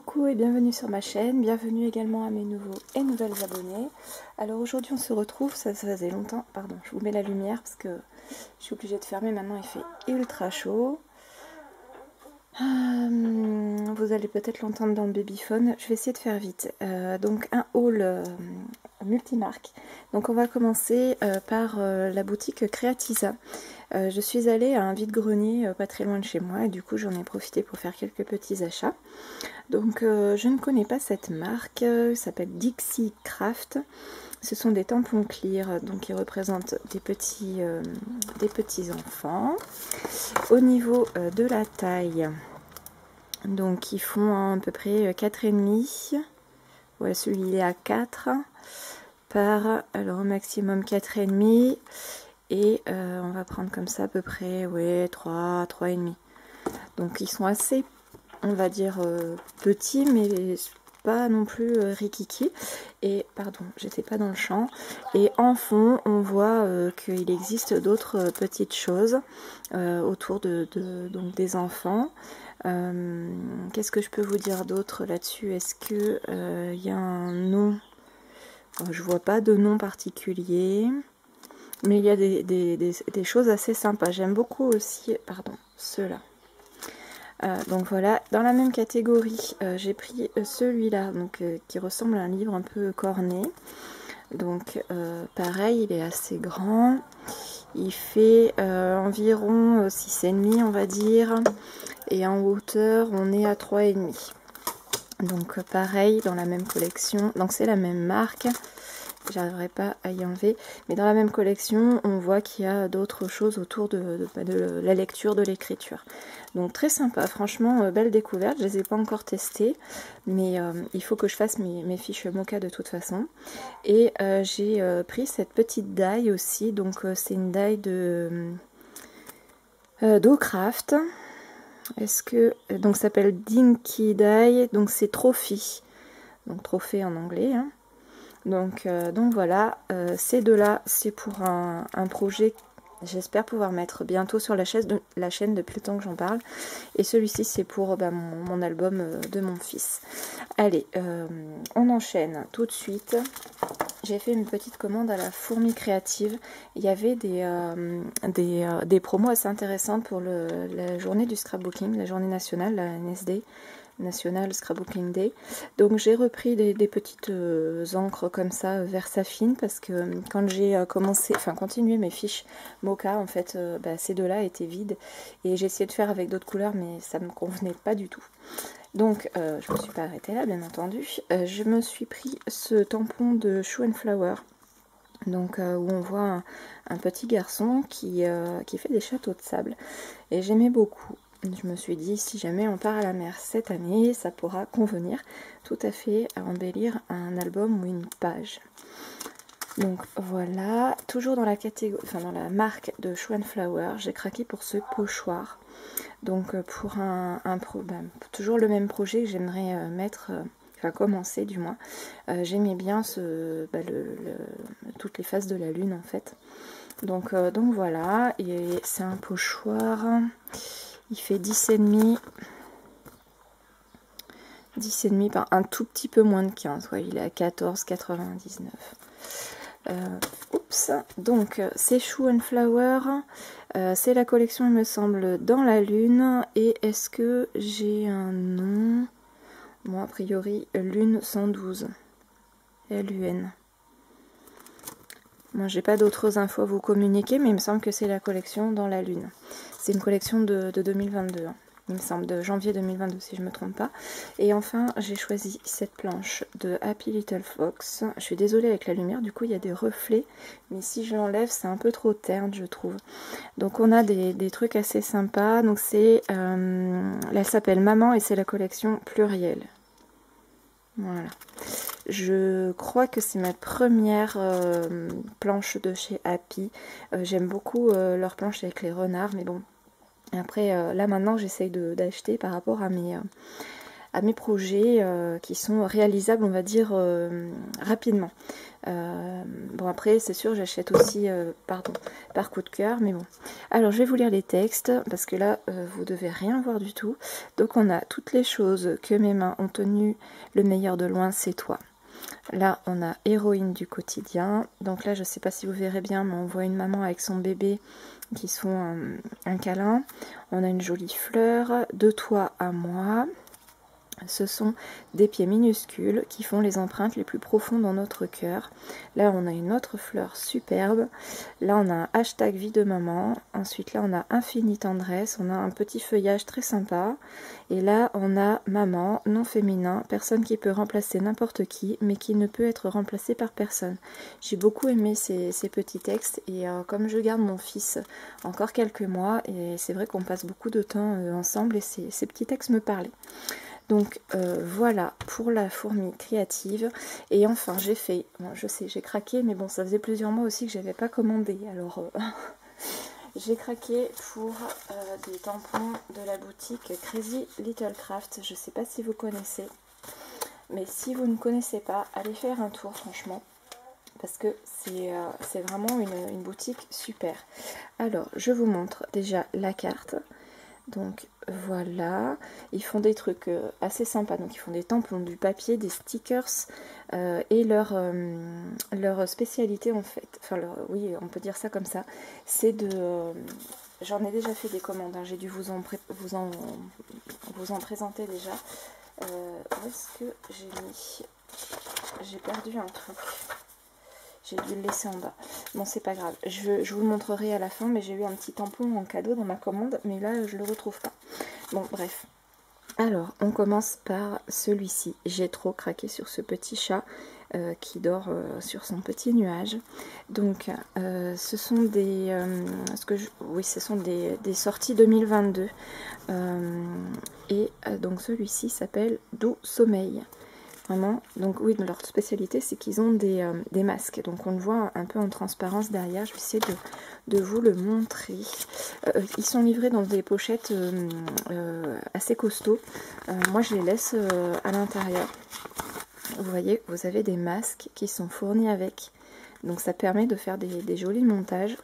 Coucou et bienvenue sur ma chaîne, bienvenue également à mes nouveaux et nouvelles abonnés. Alors aujourd'hui on se retrouve, ça faisait longtemps, pardon, je vous mets la lumière parce que je suis obligée de fermer maintenant, il fait ultra chaud. Vous allez peut-être l'entendre dans le babyphone, je vais essayer de faire vite. Donc un haul multimarque. Donc on va commencer par la boutique Creatisa. Je suis allée à un vide-grenier pas très loin de chez moi et du coup j'en ai profité pour faire quelques petits achats. Donc je ne connais pas cette marque, ça s'appelle Dixie Craft. Ce sont des tampons clear, donc qui représentent des petits enfants. Au niveau de la taille, donc ils font à peu près 4,5. Ouais, celui-là est à 4 par, alors au maximum 4,5. Et on va prendre comme ça à peu près, ouais, 3,5. Donc ils sont assez, on va dire, petits, mais pas non plus rikiki. Et pardon, j'étais pas dans le champ. Et en fond, on voit qu'il existe d'autres petites choses autour donc des enfants. Qu'est-ce que je peux vous dire d'autre là-dessus? Est-ce que y a un nom? Je vois pas de nom particulier. Mais il y a des choses assez sympas. J'aime beaucoup aussi, pardon, ceux-là. Donc voilà, dans la même catégorie, j'ai pris celui-là, donc qui ressemble à un livre un peu corné. Donc pareil, il est assez grand. Il fait environ 6,5 on va dire. Et en hauteur, on est à 3,5. Donc pareil, dans la même collection. Donc c'est la même marque. J'arriverai pas à y enlever, mais dans la même collection on voit qu'il y a d'autres choses autour de la lecture, de l'écriture. Donc très sympa, franchement belle découverte. Je les ai pas encore testées, mais il faut que je fasse mes fiches Moka de toute façon. Et j'ai pris cette petite die aussi, donc c'est une die de d'Ocraft. Est-ce que donc ça s'appelle Dinky Die, donc c'est Trophy, donc trophée en anglais, hein. Donc voilà, ces deux-là, c'est pour un projet, j'espère pouvoir mettre bientôt sur la chaîne depuis le temps que j'en parle. Et celui-ci, c'est pour mon album de mon fils. Allez, on enchaîne tout de suite. J'ai fait une petite commande à la Fourmi Créative. Il y avait des promos assez intéressantes pour la journée du scrapbooking, la journée nationale, la NSD. National Scrapbooking Day. Donc j'ai repris des petites encres comme ça Versafine parce que quand j'ai continué mes fiches Moka, en fait ces deux-là étaient vides et j'ai essayé de faire avec d'autres couleurs mais ça me convenait pas du tout. Donc je me suis pas arrêtée là bien entendu. Je me suis pris ce tampon de Shoe and Flower. Donc où on voit un petit garçon qui fait des châteaux de sable et j'aimais beaucoup. Je me suis dit, si jamais on part à la mer cette année, ça pourra convenir tout à fait à embellir un album ou une page. Donc voilà, toujours dans la catégorie, dans la marque de Shoe and Flower, j'ai craqué pour ce pochoir. Donc pour toujours le même projet que j'aimerais commencer du moins. J'aimais bien toutes les phases de la lune en fait. Donc voilà, et c'est un pochoir. Il fait 10,5 par un tout petit peu moins de 15. Ouais, il est à 14,99. Oups. Donc, c'est Shoe and Flower. C'est la collection, il me semble, dans la lune. Et est-ce que j'ai un nom? Bon, a priori, Lune 112. L-U-N. Moi, j'ai pas d'autres infos à vous communiquer, mais il me semble que c'est la collection dans la lune. C'est une collection de 2022, hein. Il me semble, de janvier 2022 si je ne me trompe pas. Et enfin, j'ai choisi cette planche de Happy Little Fox. Je suis désolée avec la lumière, du coup il y a des reflets, mais si je l'enlève, c'est un peu trop terne, je trouve. Donc on a des trucs assez sympas. Donc c'est, elle s'appelle Maman et c'est la collection plurielle. Voilà. Je crois que c'est ma première planche de chez Happy. J'aime beaucoup leur planche avec les renards, mais bon. Après, là maintenant, j'essaye d'acheter par rapport à à mes projets qui sont réalisables, on va dire, rapidement. Bon, après c'est sûr, j'achète aussi par coup de cœur, mais bon. Alors je vais vous lire les textes parce que là vous devez rien voir du tout. Donc on a toutes les choses que mes mains ont tenues, le meilleur de loin c'est toi. Là on a héroïne du quotidien. Donc là je sais pas si vous verrez bien, mais on voit une maman avec son bébé qui se font un câlin. On a une jolie fleur, de toi à moi. Ce sont des pieds minuscules qui font les empreintes les plus profondes dans notre cœur. Là, on a une autre fleur superbe. Là, on a un hashtag vie de maman. Ensuite, là, on a infinie tendresse. On a un petit feuillage très sympa. Et là, on a maman, non féminin, personne qui peut remplacer n'importe qui, mais qui ne peut être remplacé par personne. J'ai beaucoup aimé ces petits textes. Et comme je garde mon fils encore quelques mois, et c'est vrai qu'on passe beaucoup de temps ensemble, et ces petits textes me parlaient. Donc voilà pour la fourmi créative. Et enfin j'ai fait, bon, je sais j'ai craqué, mais bon ça faisait plusieurs mois aussi que j'avais pas commandé, alors j'ai craqué pour des tampons de la boutique Crazy Little Craft. Je sais pas si vous connaissez, mais si vous ne connaissez pas, allez faire un tour franchement, parce que c'est vraiment une boutique super. Alors je vous montre déjà la carte. Donc voilà, ils font des trucs assez sympas, donc ils font des tampons, du papier, des stickers, et leur spécialité en fait, enfin oui on peut dire ça comme ça, c'est de, j'en ai déjà fait des commandes, hein, j'ai dû vous en présenter déjà, où est-ce que j'ai mis, j'ai perdu un truc. J'ai dû le laisser en bas. Bon, c'est pas grave. Je vous le montrerai à la fin, mais j'ai eu un petit tampon en cadeau dans ma commande, mais là, je le retrouve pas. Bon, bref. Alors, on commence par celui-ci. J'ai trop craqué sur ce petit chat qui dort sur son petit nuage. Donc, ce sont des... oui, ce sont des sorties 2022. Donc, celui-ci s'appelle Doux Sommeil. Vraiment, donc oui, leur spécialité c'est qu'ils ont des masques, donc on le voit un peu en transparence derrière. Je vais essayer de vous le montrer. Ils sont livrés dans des pochettes assez costauds. Moi je les laisse à l'intérieur. Vous voyez, vous avez des masques qui sont fournis avec, donc ça permet de faire des jolis montages.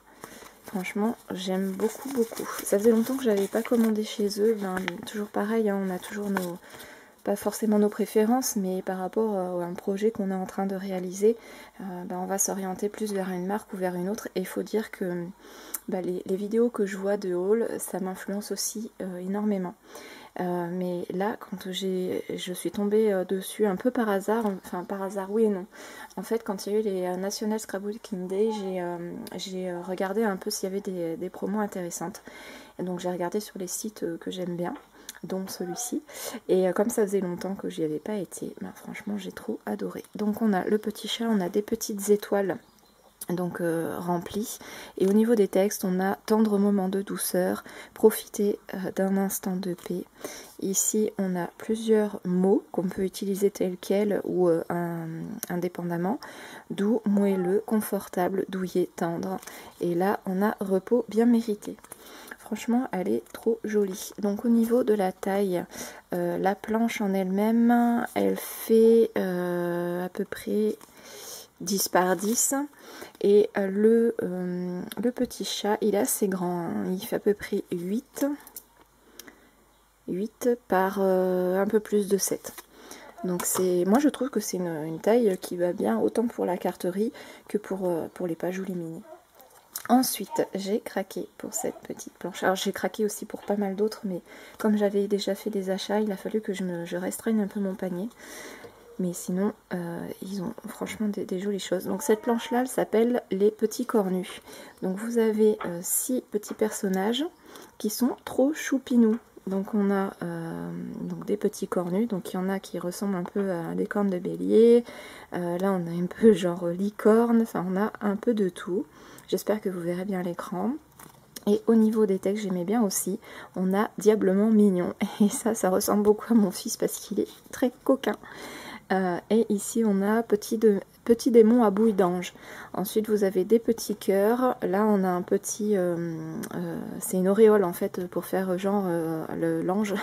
Franchement, j'aime beaucoup. Ça faisait longtemps que je n'avais pas commandé chez eux. Ben, toujours pareil, hein, on a toujours pas forcément nos préférences, mais par rapport à un projet qu'on est en train de réaliser, on va s'orienter plus vers une marque ou vers une autre. Et il faut dire que les vidéos que je vois de haul, ça m'influence aussi énormément. Mais là, quand je suis tombée dessus un peu par hasard, enfin par hasard oui et non. En fait, quand il y a eu les National Scrapbooking Day, j'ai regardé un peu s'il y avait des promos intéressantes. Et donc j'ai regardé sur les sites que j'aime bien, dont celui-ci, et comme ça faisait longtemps que j'y avais pas été, franchement j'ai trop adoré. Donc on a le petit chat, on a des petites étoiles donc remplies, et au niveau des textes on a tendre moment de douceur, profiter d'un instant de paix. Ici on a plusieurs mots qu'on peut utiliser tels quels ou indépendamment: doux, moelleux, confortable, douillet, tendre. Et là on a repos bien mérité. Franchement, elle est trop jolie. Donc au niveau de la taille, la planche en elle-même, elle fait à peu près 10 par 10. Et le petit chat, il est assez grand, hein. Il fait à peu près 8 par un peu plus de 7. Donc moi je trouve que c'est une taille qui va bien autant pour la carterie que pour les pages Mini. Ensuite, j'ai craqué pour cette petite planche. Alors, j'ai craqué aussi pour pas mal d'autres, mais comme j'avais déjà fait des achats, il a fallu que je restreigne un peu mon panier. Mais sinon, ils ont franchement des jolies choses. Donc, cette planche-là, elle s'appelle les petits cornus. Donc, vous avez 6 petits personnages qui sont trop choupinous. Donc, on a donc des petits cornus. Donc, il y en a qui ressemblent un peu à des cornes de bélier. Là, on a un peu genre licorne. Enfin, on a un peu de tout. J'espère que vous verrez bien l'écran. Et au niveau des textes, j'aimais bien aussi. On a diablement mignon. Et ça ressemble beaucoup à mon fils parce qu'il est très coquin. Et ici on a petit démon à bouille d'ange. Ensuite vous avez des petits cœurs. Là on a un petit, c'est une auréole en fait pour faire genre l'ange.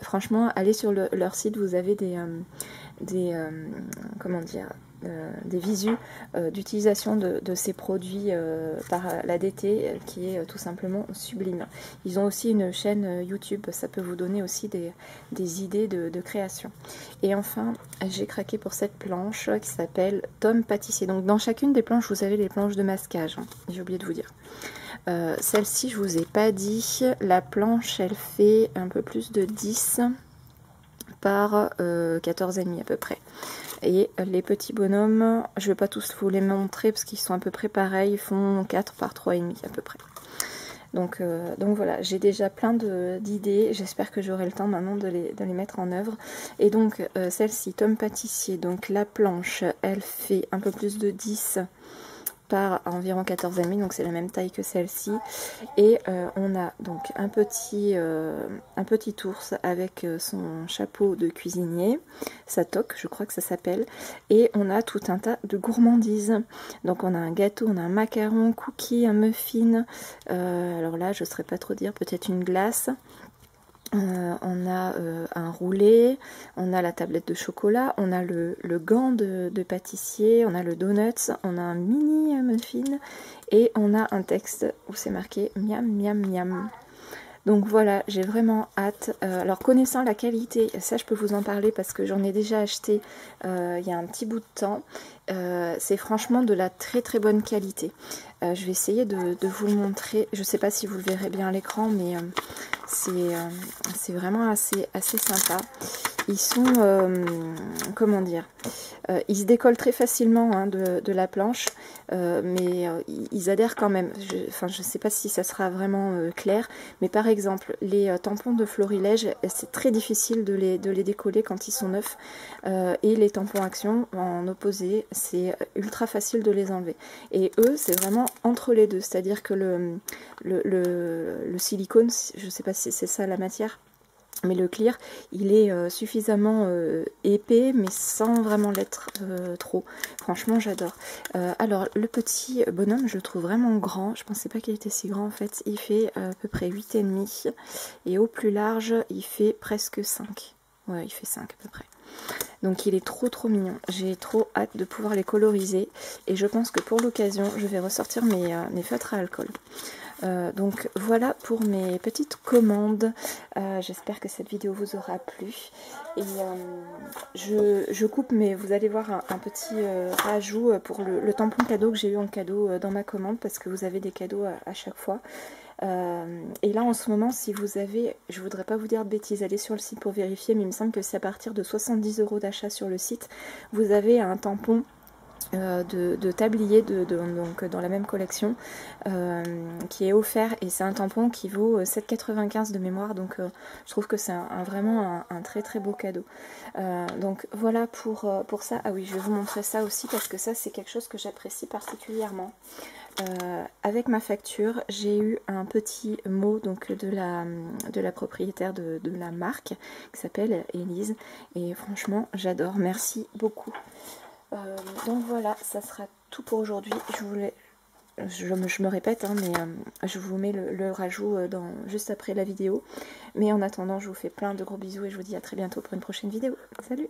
Franchement, allez sur leur site, vous avez comment dire, des visus d'utilisation de ces produits par l'ADT qui est tout simplement sublime. Ils ont aussi une chaîne YouTube, ça peut vous donner aussi des idées de création. Et enfin, j'ai craqué pour cette planche qui s'appelle Tom Pâtissier. Donc dans chacune des planches, vous avez les planches de masquage, hein. J'ai oublié de vous dire. Celle-ci, je vous ai pas dit, la planche, elle fait un peu plus de 10 par 14,5 à peu près. Et les petits bonhommes, je vais pas tous vous les montrer parce qu'ils sont à peu près pareils, ils font 4 par 3,5 à peu près. Donc voilà, j'ai déjà plein d'idées, j'espère que j'aurai le temps maintenant de les mettre en œuvre. Et donc celle-ci, Tom Pâtissier, donc la planche, elle fait un peu plus de 10 par environ 14,5, donc c'est la même taille que celle-ci. Et on a donc un petit ours avec son chapeau de cuisinier, sa toque, je crois que ça s'appelle. Et on a tout un tas de gourmandises. Donc on a un gâteau, on a un macaron, cookie, un muffin. Alors là, je ne saurais pas trop dire, peut-être une glace. On a un roulé, on a la tablette de chocolat, on a le gant de pâtissier, on a le donuts, on a un mini muffin et on a un texte où c'est marqué miam miam miam. Donc voilà, j'ai vraiment hâte. Alors connaissant la qualité, ça je peux vous en parler parce que j'en ai déjà acheté il y a un petit bout de temps. C'est franchement de la très très bonne qualité. Je vais essayer de vous le montrer. Je ne sais pas si vous le verrez bien à l'écran, mais c'est vraiment assez sympa. Ils sont, comment dire, ils se décollent très facilement hein, de la planche, mais ils adhèrent quand même. Je ne sais pas si ça sera vraiment clair, mais par exemple, les tampons de Florilège, c'est très difficile de les décoller quand ils sont neufs, et les tampons Action, en opposé, c'est ultra facile de les enlever. Et eux, c'est vraiment entre les deux, c'est-à-dire que le silicone, je ne sais pas si c'est ça la matière, mais le clear, il est suffisamment épais, mais sans vraiment l'être trop. Franchement, j'adore. Alors, le petit bonhomme, je le trouve vraiment grand. Je pensais pas qu'il était si grand, en fait. Il fait à peu près 8,5. Et au plus large, il fait presque 5. Ouais, il fait 5 à peu près. Donc, il est trop mignon. J'ai trop hâte de pouvoir les coloriser. Et je pense que pour l'occasion, je vais ressortir mes feutres à alcool. Donc voilà pour mes petites commandes. J'espère que cette vidéo vous aura plu. Et je coupe, mais vous allez voir un petit rajout pour le tampon cadeau que j'ai eu en cadeau dans ma commande, parce que vous avez des cadeaux à chaque fois. Et là en ce moment, si vous avez, je voudrais pas vous dire de bêtises, allez sur le site pour vérifier, mais il me semble que c'est à partir de 70 € d'achat sur le site, vous avez un tampon de tablier donc dans la même collection qui est offert, et c'est un tampon qui vaut 7,95 € de mémoire, donc je trouve que c'est vraiment un très beau cadeau. Donc voilà pour ça. Ah oui, je vais vous montrer ça aussi parce que ça c'est quelque chose que j'apprécie particulièrement. Avec ma facture, j'ai eu un petit mot donc de la propriétaire de la marque qui s'appelle Elise, et franchement j'adore, merci beaucoup. Donc voilà, ça sera tout pour aujourd'hui. Je me répète, hein, mais je vous mets le rajout juste après la vidéo. Mais en attendant, je vous fais plein de gros bisous et je vous dis à très bientôt pour une prochaine vidéo. Salut!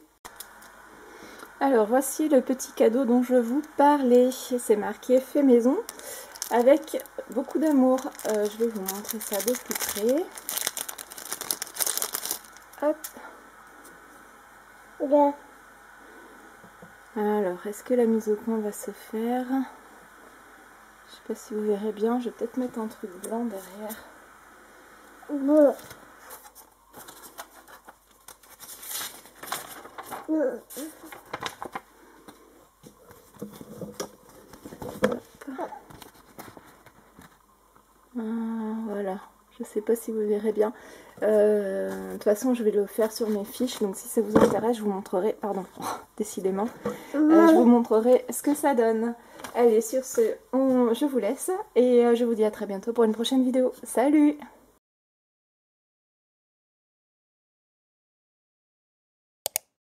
Alors voici le petit cadeau dont je vous parlais. C'est marqué fait maison avec beaucoup d'amour. Je vais vous montrer ça de plus près. Hop! Regarde. Alors, est-ce que la mise au point va se faire? Je sais pas si vous verrez bien, je vais peut-être mettre un truc blanc derrière. Hop. Voilà, je sais pas si vous verrez bien. De toute façon, je vais le faire sur mes fiches, donc si ça vous intéresse, je vous montrerai, pardon, décidément, je vous montrerai ce que ça donne. Allez, sur ce, je vous laisse et je vous dis à très bientôt pour une prochaine vidéo. Salut!